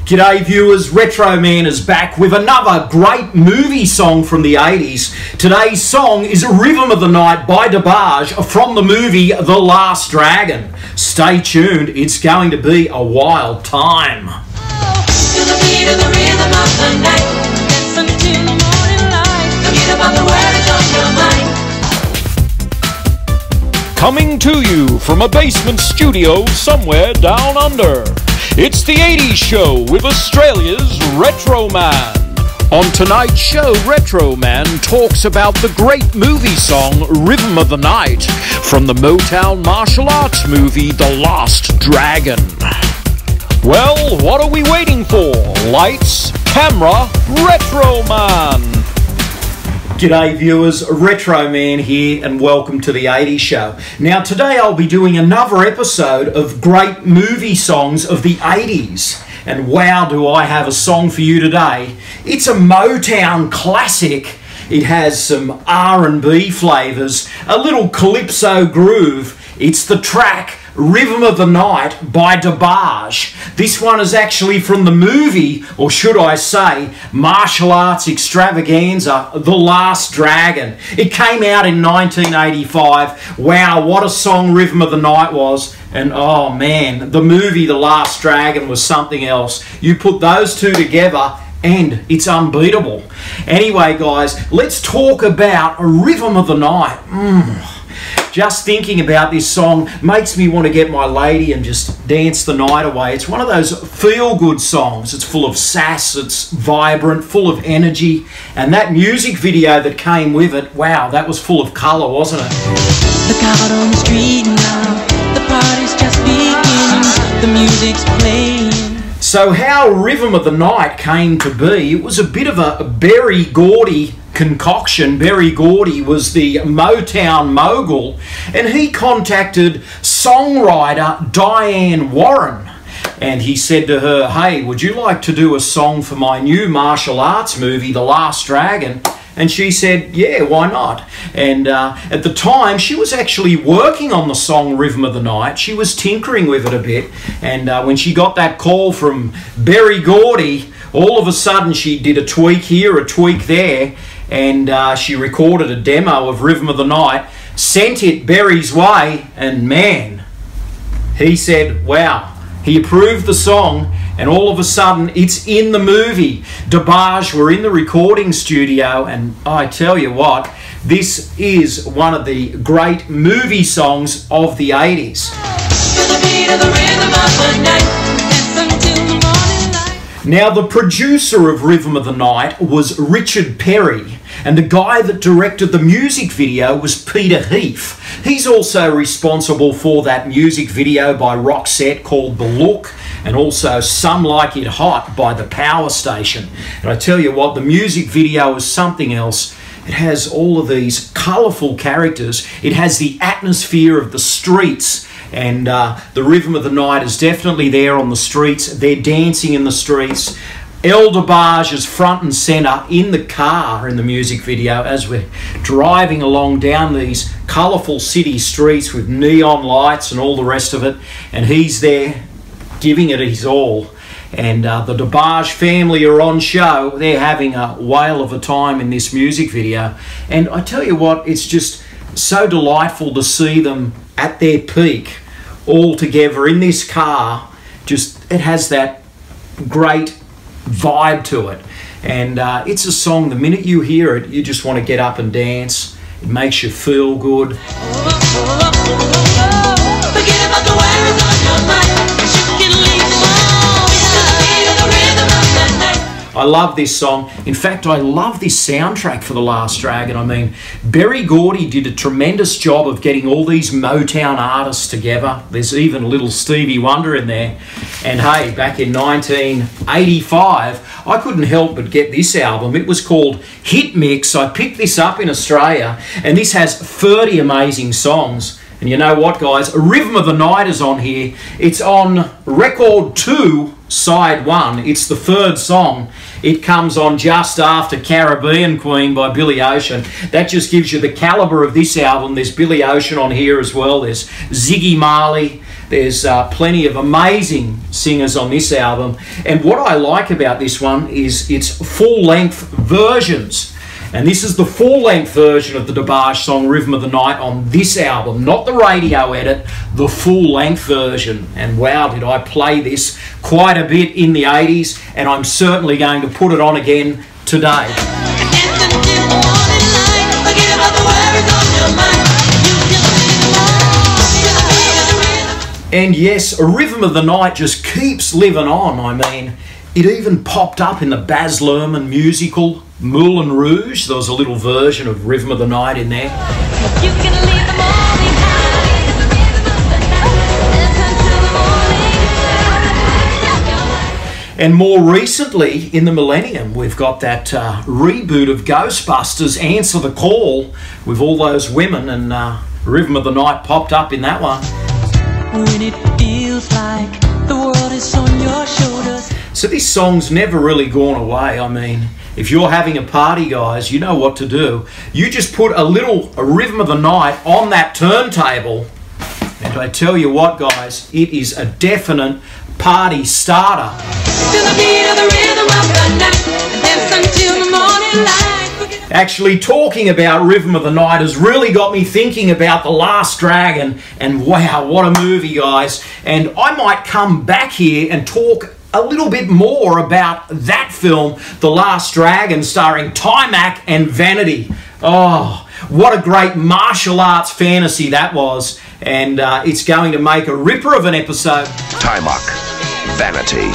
G'day viewers, Retro Man is back with another great movie song from the 80s. Today's song is Rhythm of the Night by DeBarge from the movie The Last Dragon. Stay tuned, it's going to be a wild time. To the beat of the rhythm of the night, listen to the morning light, forget about the words on your mind. Coming to you from a basement studio somewhere down under, it's the 80s show with Australia's Retro Man. On tonight's show, Retro Man talks about the great movie song Rhythm of the Night from the Motown martial arts movie The Last Dragon. Well, what are we waiting for? Lights, camera, Retro Man! G'day viewers, Retro Man here and welcome to the 80s show. Now today I'll be doing another episode of great movie songs of the 80s. And wow, do I have a song for you today. It's a Motown classic. It has some R&B flavours, a little calypso groove. It's the track Rhythm of the Night by DeBarge. This one is actually from the movie, or should I say, martial arts extravaganza, The Last Dragon. It came out in 1985. Wow, what a song Rhythm of the Night was. And oh man, the movie The Last Dragon was something else. You put those two together and it's unbeatable. Anyway guys, let's talk about Rhythm of the Night. Just thinking about this song makes me want to get my lady and just dance the night away. It's one of those feel-good songs. It's full of sass, it's vibrant, full of energy. And that music video that came with it, wow, that was full of colour, wasn't it? Look out on the street now, the party's just beginning, the music's playing. So how Rhythm of the Night came to be, it was a bit of a Berry Gordy concoction. Berry Gordy was the Motown mogul, and he contacted songwriter Diane Warren, and he said to her, hey, would you like to do a song for my new martial arts movie, The Last Dragon? And she said, yeah, why not? And at the time, she was actually working on the song Rhythm of the Night. She was tinkering with it a bit. And when she got that call from Berry Gordy, all of a sudden she did a tweak here, a tweak there, and she recorded a demo of Rhythm of the Night, sent it Berry's way, and man, he said, wow, he approved the song, and all of a sudden it's in the movie. DeBarge were in the recording studio, and I tell you what, this is one of the great movie songs of the 80s. Now, the producer of Rhythm of the Night was Richard Perry, and the guy that directed the music video was Peter Heath. He's also responsible for that music video by Roxette called The Look, and also Some Like It Hot by The Power Station. And I tell you what, the music video is something else. It has all of these colourful characters. It has the atmosphere of the streets. And the Rhythm of the Night is definitely there on the streets. They're dancing in the streets. DeBarge is front and centre in the car in the music video as we're driving along down these colourful city streets with neon lights and all the rest of it. And he's there giving it his all. And the DeBarge family are on show. They're having a whale of a time in this music video. And I tell you what, it's just so delightful to see them at their peak all together in this car. Just, it has that great vibe to it. And it's a song, the minute you hear it, you just want to get up and dance. It makes you feel good. I love this song. In fact, I love this soundtrack for The Last Dragon. I mean, Berry Gordy did a tremendous job of getting all these Motown artists together. There's even a little Stevie Wonder in there. And hey, back in 1985, I couldn't help but get this album. It was called Hit Mix. I picked this up in Australia, and this has 30 amazing songs. And you know what, guys? Rhythm of the Night is on here. It's on record 2, side 1. It's the 3rd song. It comes on just after Caribbean Queen by Billy Ocean. That just gives you the calibre of this album. There's Billy Ocean on here as well. There's Ziggy Marley. There's plenty of amazing singers on this album, and what I like about this one is its full-length versions. And this is the full-length version of the DeBarge song Rhythm of the Night on this album, not the radio edit, the full-length version. And wow, did I play this quite a bit in the 80s, and I'm certainly going to put it on again today. And yes, a Rhythm of the Night just keeps living on. I mean, it even popped up in the Baz Luhrmann musical Moulin Rouge. There was a little version of Rhythm of the Night in there. You can leave them all behind. Listen to the morning. And more recently, in the millennium, we've got that reboot of Ghostbusters, Answer the Call, with all those women, and Rhythm of the Night popped up in that one. When it feels like the world is on your shoulders. So this song's never really gone away. I mean, if you're having a party, guys, you know what to do. You just put a Rhythm of the Night on that turntable, and I tell you what, guys, it is a definite party starter. To the beat of the rhythm of the night, dance until the morning light. Actually, talking about Rhythm of the Night has really got me thinking about The Last Dragon, and wow, what a movie, guys. And I might come back here and talk a little bit more about that film, The Last Dragon, starring Timac and Vanity. Oh, what a great martial arts fantasy that was, and it's going to make a ripper of an episode. Timac, Vanity,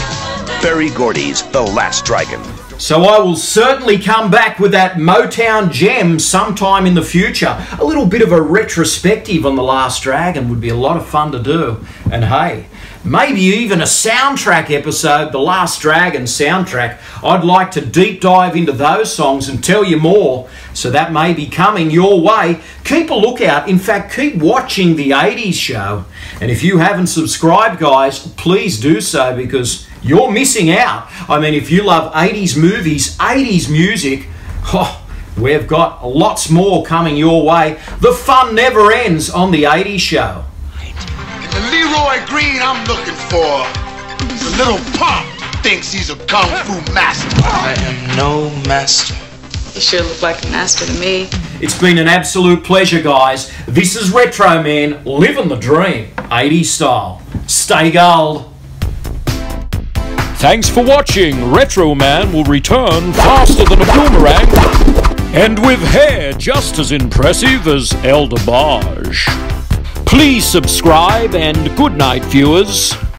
Berry Gordy's The Last Dragon. So I will certainly come back with that Motown gem sometime in the future. A little bit of a retrospective on The Last Dragon would be a lot of fun to do. And hey, maybe even a soundtrack episode, The Last Dragon soundtrack. I'd like to deep dive into those songs and tell you more. So that may be coming your way. Keep a lookout. In fact, keep watching the 80s show. And if you haven't subscribed, guys, please do so, because you're missing out. I mean, if you love 80s movies, 80s music, oh, we've got lots more coming your way. The fun never ends on the 80s show. The Leroy Green I'm looking for is a little punk thinks he's a kung fu master. I am no master. You sure look like a master to me. It's been an absolute pleasure, guys. This is Retro Man, living the dream, 80s style. Stay gold. Thanks for watching. Retro Man will return faster than a boomerang and with hair just as impressive as El DeBarge. Please subscribe, and good night, viewers.